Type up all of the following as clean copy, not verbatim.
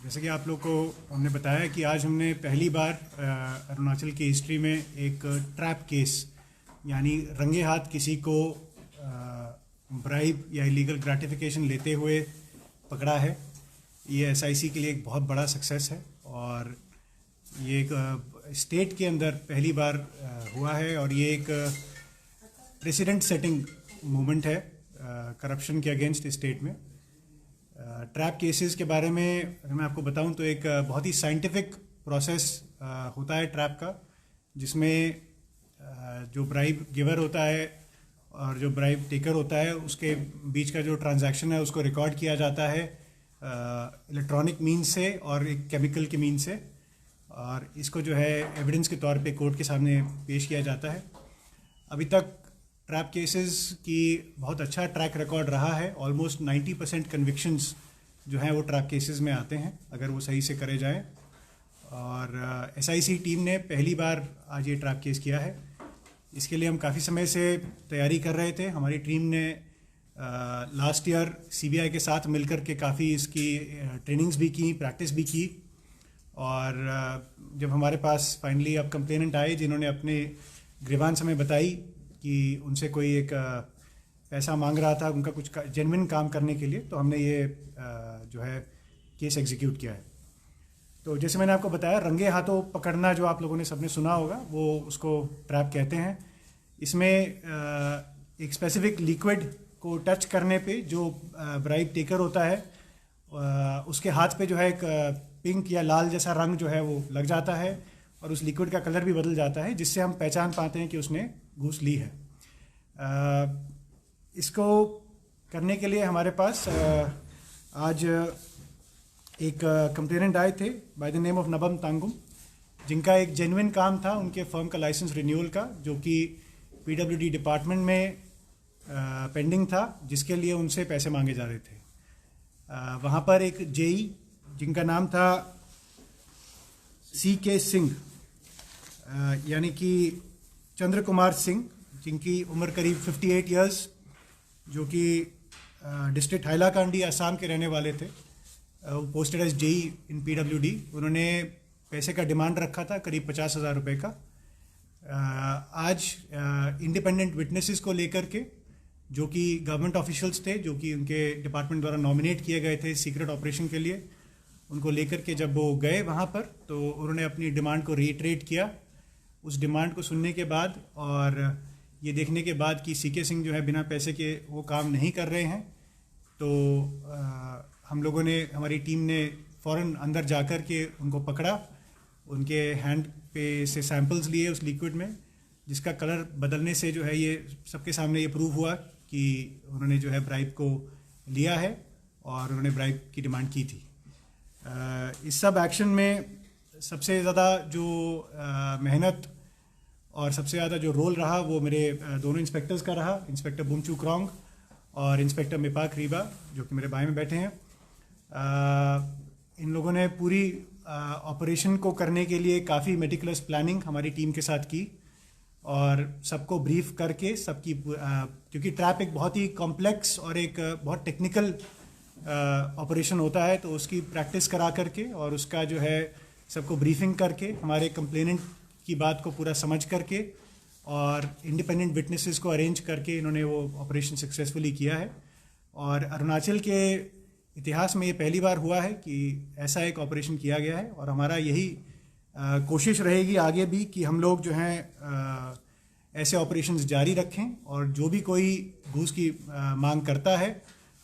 जैसे कि आप लोग को हमने बताया कि आज हमने पहली बार अरुणाचल की हिस्ट्री में एक ट्रैप केस यानी रंगे हाथ किसी को ब्राइब या इलीगल ग्रेटिफिकेशन लेते हुए पकड़ा है। ये एसआईसी के लिए एक बहुत बड़ा सक्सेस है और ये एक स्टेट के अंदर पहली बार हुआ है और ये एक प्रेसिडेंट सेटिंग मूवमेंट है करप्शन के अगेंस्ट स्टेट में। ट्रैप केसेस के बारे में अगर मैं आपको बताऊं तो एक बहुत ही साइंटिफिक प्रोसेस होता है ट्रैप का, जिसमें जो ब्राइब गिवर होता है और जो ब्राइब टेकर होता है उसके बीच का जो ट्रांजैक्शन है उसको रिकॉर्ड किया जाता है इलेक्ट्रॉनिक मीन से और एक केमिकल के मीन से, और इसको जो है एविडेंस के तौर पे कोर्ट के सामने पेश किया जाता है। अभी तक ट्रैप केसेस की बहुत अच्छा ट्रैक रिकॉर्ड रहा है। ऑलमोस्ट 90% कन्विक्शंस जो हैं वो ट्रैप केसेस में आते हैं अगर वो सही से करे जाएं, और एसआईसी टीम ने पहली बार आज ये ट्रैप केस किया है। इसके लिए हम काफ़ी समय से तैयारी कर रहे थे। हमारी टीम ने लास्ट ईयर सीबीआई के साथ मिलकर के काफ़ी इसकी ट्रेनिंग्स भी की, प्रैक्टिस भी की, और जब हमारे पास फाइनली अब कंप्लेनेंट आए जिन्होंने अपने ग्रीवांस हमें बताई कि उनसे कोई एक पैसा मांग रहा था उनका कुछ जेन्युइन काम करने के लिए, तो हमने ये जो है केस एग्जीक्यूट किया है। तो जैसे मैंने आपको बताया, रंगे हाथों पकड़ना जो आप लोगों ने सबने सुना होगा वो उसको ट्रैप कहते हैं। इसमें एक स्पेसिफिक लिक्विड को टच करने पे जो ब्राइब टेकर होता है उसके हाथ पे जो है एक पिंक या लाल जैसा रंग जो है वो लग जाता है और उस लिक्विड का कलर भी बदल जाता है, जिससे हम पहचान पाते हैं कि उसने घूस ली है। इसको करने के लिए हमारे पास आज एक कंप्लेनेंट आए थे बाय द नेम ऑफ नबम तांगुम, जिनका एक जेन्युइन काम था उनके फर्म का लाइसेंस रिन्यूअल का, जो कि पीडब्ल्यूडी डिपार्टमेंट में पेंडिंग था, जिसके लिए उनसे पैसे मांगे जा रहे थे। वहाँ पर एक जेई जिनका नाम था CK सिंह यानी कि चंद्र कुमार सिंह, जिनकी उम्र करीब 58 इयर्स, जो कि डिस्ट्रिक्ट हाइलाकांडी असम के रहने वाले थे, पोस्टेड एज जेई इन पीडब्ल्यूडी। उन्होंने पैसे का डिमांड रखा था करीब 50,000 रुपये का। आज इंडिपेंडेंट विटनेसेस को लेकर के, जो कि गवर्नमेंट ऑफिशियल्स थे, जो कि उनके डिपार्टमेंट द्वारा नॉमिनेट किए गए थे सीक्रेट ऑपरेशन के लिए, उनको लेकर के जब वो गए वहाँ पर तो उन्होंने अपनी डिमांड को रीट्रेट किया। उस डिमांड को सुनने के बाद और ये देखने के बाद कि CK सिंह जो है बिना पैसे के वो काम नहीं कर रहे हैं, तो हम लोगों ने, हमारी टीम ने फ़ौरन अंदर जाकर के उनको पकड़ा। उनके हैंड पे से सैंपल्स लिए उस लिक्विड में, जिसका कलर बदलने से जो है ये सबके सामने ये प्रूव हुआ कि उन्होंने जो है ब्राइब को लिया है और उन्होंने ब्राइब की डिमांड की थी। इस सब एक्शन में सबसे ज़्यादा जो मेहनत और सबसे ज़्यादा जो रोल रहा वो मेरे दोनों इंस्पेक्टर्स का रहा, इंस्पेक्टर बुमचू क्रॉन्ग और इंस्पेक्टर मिपाक रीबा, जो कि मेरे बाएं में बैठे हैं। इन लोगों ने पूरी ऑपरेशन को करने के लिए काफ़ी मेटिकुलस प्लानिंग हमारी टीम के साथ की और सबको ब्रीफ करके सबकी, क्योंकि ट्रैप एक बहुत ही कॉम्प्लेक्स और एक बहुत टेक्निकल ऑपरेशन होता है, तो उसकी प्रैक्टिस करा करके और उसका जो है सबको ब्रीफिंग करके, हमारे कंप्लेनेंट की बात को पूरा समझ करके और इंडिपेंडेंट विटनेसेस को अरेंज करके इन्होंने वो ऑपरेशन सक्सेसफुली किया है। और अरुणाचल के इतिहास में ये पहली बार हुआ है कि ऐसा एक ऑपरेशन किया गया है, और हमारा यही कोशिश रहेगी आगे भी कि हम लोग जो हैं ऐसे ऑपरेशंस जारी रखें और जो भी कोई घूस की मांग करता है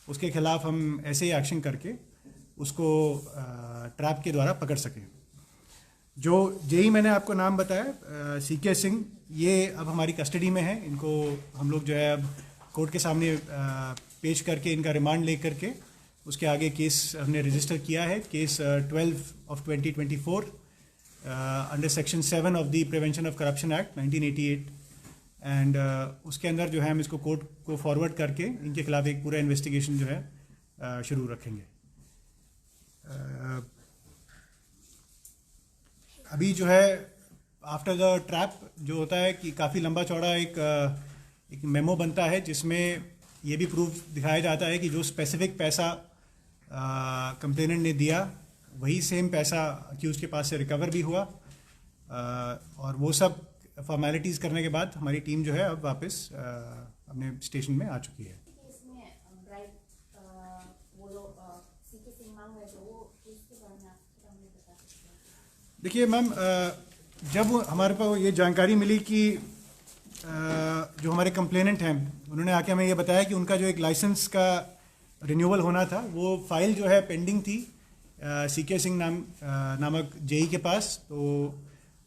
उसके खिलाफ हम ऐसे ही एक्शन करके उसको ट्रैप के द्वारा पकड़ सकें। जो जेई मैंने आपको नाम बताया CK सिंह, ये अब हमारी कस्टडी में है। इनको हम लोग जो है अब कोर्ट के सामने पेश करके इनका रिमांड ले करके उसके आगे केस हमने रजिस्टर किया है, case 12/2024 under section 7 of the prevention of corruption act 1988, and उसके अंदर जो है हम इसको कोर्ट को फॉरवर्ड करके इनके खिलाफ एक पूरा इन्वेस्टिगेशन जो है शुरू रखेंगे। अभी जो है आफ्टर द ट्रैप जो होता है कि काफ़ी लंबा चौड़ा एक मेमो बनता है, जिसमें ये भी प्रूफ दिखाया जाता है कि जो स्पेसिफिक पैसा कंप्लेनेंट ने दिया वही सेम पैसा अक्यूज़ के पास से रिकवर भी हुआ। और वो सब फॉर्मेलिटीज़ करने के बाद हमारी टीम जो है अब वापस अपने स्टेशन में आ चुकी है। देखिए मैम, जब हमारे पास ये जानकारी मिली कि जो हमारे कंप्लेनेंट हैं उन्होंने आके हमें ये बताया कि उनका जो एक लाइसेंस का रिन्यूअल होना था, वो फाइल जो है पेंडिंग थी सीके सिंह नामक जेई के पास। तो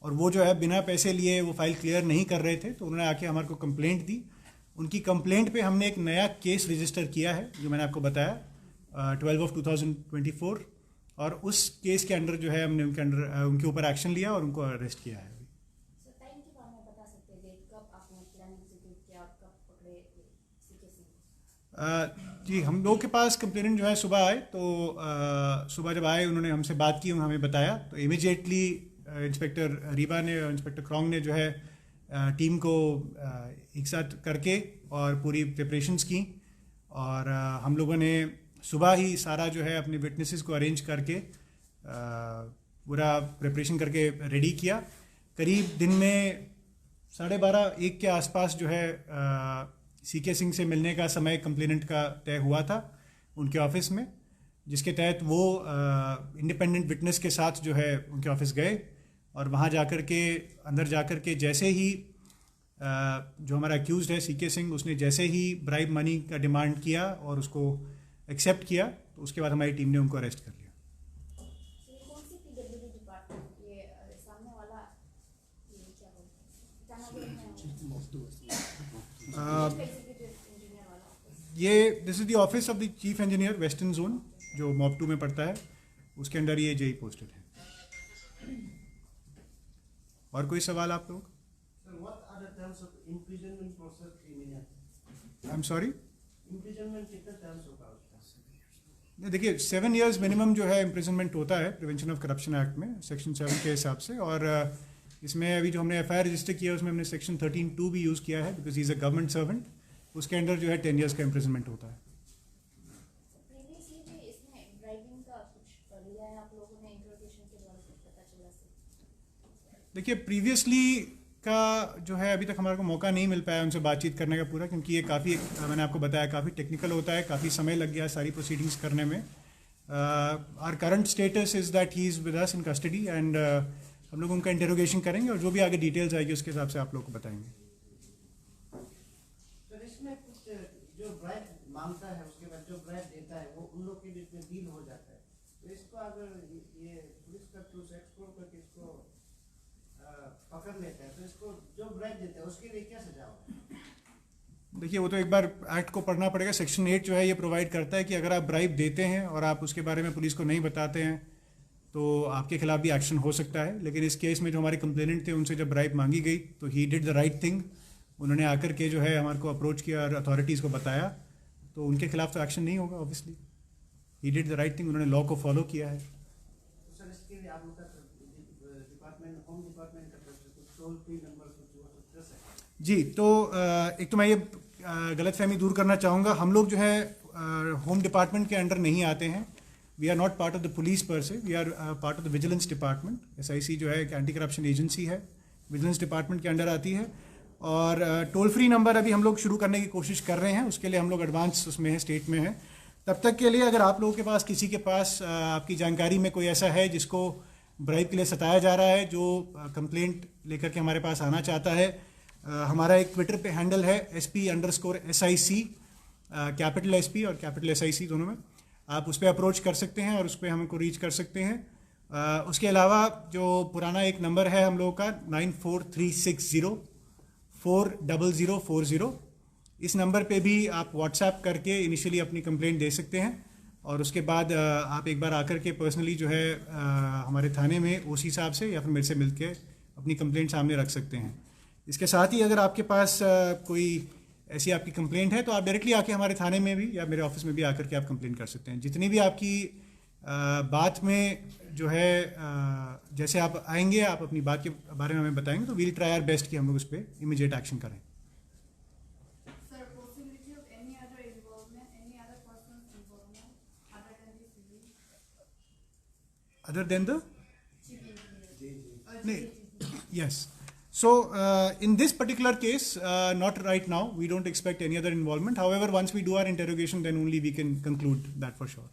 और वो जो है बिना पैसे लिए वो फाइल क्लियर नहीं कर रहे थे, तो उन्होंने आके हमारे को कंप्लेंट दी। उनकी कंप्लेंट पे हमने एक नया केस रजिस्टर किया है, जो मैंने आपको बताया 12/2024, और उस केस के अंडर जो है हमने उनके ऊपर एक्शन लिया और उनको अरेस्ट किया है। जी, हम लोग के पास कंप्लेनेंट जो है सुबह आए, तो सुबह जब आए उन्होंने हमसे बात की, हमें बताया, तो इमीडिएटली इंस्पेक्टर रीबा ने और इंस्पेक्टर क्रॉन्ग ने जो है टीम को एक साथ करके और पूरी प्रिपरेशंस की। और हम लोगों ने सुबह ही सारा जो है अपने विटनेसेस को अरेंज करके पूरा प्रिपरेशन करके रेडी किया। करीब दिन में 12:30-1 के आसपास जो है सीके सिंह से मिलने का समय कंप्लेनेंट का तय हुआ था उनके ऑफिस में, जिसके तहत वो इंडिपेंडेंट विटनेस के साथ जो है उनके ऑफिस गए। और वहाँ जाकर के अंदर जाकर के जैसे ही जो हमारा अक्यूज़ड है सीके सिंह, उसने जैसे ही ब्राइब मनी का डिमांड किया और उसको एक्सेप्ट किया, तो उसके बाद हमारी टीम ने उनको अरेस्ट कर लिया। ये this is the office of the chief engineer western zone, जो मॉब 2 में पड़ता है, उसके अंडर ये जेई पोस्टेड है। और कोई सवाल आप लोग? आई एम सॉरी, देखिए 7 years मिनिमम जो है इम्प्रिजनमेंट होता है प्रिवेंशन ऑफ करप्शन एक्ट में, सेक्शन 7 के हिसाब से। और इसमें अभी जो हमने एफआईआर रजिस्टर किया है उसमें हमने सेक्शन 13(2) भी यूज़ किया है, because he is a government servant. उसके अंडर जो है 10 years का इम्प्रिजनमेंट होता है। देखिए प्रीवियसली का जो है अभी तक हमारे को मौका नहीं मिल पाया उनसे बातचीत करने का पूरा, क्योंकि ये काफ़ी, मैंने आपको बताया, काफ़ी टेक्निकल होता है, काफ़ी समय लग गया सारी प्रोसीडिंग्स करने में। Our current status is that he is with us in custody, and हम लोग उनका इंटरोगेशन करेंगे और जो भी आगे डिटेल्स आएगी उसके हिसाब से आप लोग को बताएंगे। सर, इसमें कुछ जो ब्राइब मांगता है उसके बाद जो ब्राइब देता है वो उन लोग के बीच में डील हो जाता है, तो इसको अगर ये पुलिस का टूल्स एक्सप्लोर करके इसको पकड़ लेता है, तो इसको जो ब्राइब देता है उसके लिए क्या सजा होगा? देखिए वो तो एक बार एक्ट को पढ़ना पड़ेगा। सेक्शन 8 जो है ये प्रोवाइड करता है कि अगर आप ब्राइब देते हैं और आप उसके बारे में पुलिस को नहीं बताते हैं तो आपके खिलाफ भी एक्शन हो सकता है। लेकिन इस केस में जो हमारे कंप्लेनेंट थे उनसे जब ब्राइब मांगी गई तो he did the right thing. उन्होंने आकर के जो है हमारे को अप्रोच किया और अथॉरिटीज़ को बताया, तो उनके खिलाफ तो एक्शन नहीं होगा obviously. He did the right thing, उन्होंने लॉ को फॉलो किया है। तो सर इसके लिए आप लोग का डिपार्टमेंट, होम डिपार्टमेंट का कुछ टोल फ्री नंबर कुछ है? जी, तो एक तो मैं ये गलतफहमी दूर करना चाहूँगा, हम लोग जो है होम डिपार्टमेंट के अंडर नहीं आते हैं। We are not part of the police per se, we are part of the vigilance department. SIC जो है एक एंटी करप्शन एजेंसी है, विजिलेंस डिपार्टमेंट के अंडर आती है। और टोल फ्री नंबर अभी हम लोग शुरू करने की कोशिश कर रहे हैं, उसके लिए हम लोग एडवांस उसमें है, स्टेट में है। तब तक के लिए अगर आप लोगों के पास, किसी के पास आपकी जानकारी में कोई ऐसा है जिसको ब्राइब के लिए सताया जा रहा है, जो कंप्लेंट लेकर के हमारे पास आना चाहता है, हमारा एक ट्विटर पे हैंडल है SP_SIC, कैपिटल SP और कैपिटल SIC दोनों में। आप उस पर अप्रोच कर सकते हैं और उस पर हमको रीच कर सकते हैं। उसके अलावा जो पुराना एक नंबर है हम लोगों का 9436040040, इस नंबर पे भी आप व्हाट्सएप करके इनिशियली अपनी कंप्लेंट दे सकते हैं और उसके बाद आप एक बार आकर के पर्सनली जो है हमारे थाने में OC साहब से या फिर मेरे से मिलके अपनी कंप्लेंट सामने रख सकते हैं। इसके साथ ही अगर आपके पास कोई ऐसी आपकी कंप्लेंट है तो आप डायरेक्टली आके हमारे थाने में भी या मेरे ऑफिस में भी आकर के आप कंप्लेंट कर सकते हैं। जितनी भी आपकी बात में जो है जैसे आप आएंगे, आप अपनी बात के बारे में हमें बताएंगे, तो वील ट्राई आवर बेस्ट कि हम लोग उस पर इमीडिएट एक्शन करें। other than the yes. So in this particular case, not right now. We don't expect any other involvement. However, once we do our interrogation, then only we can conclude that for sure.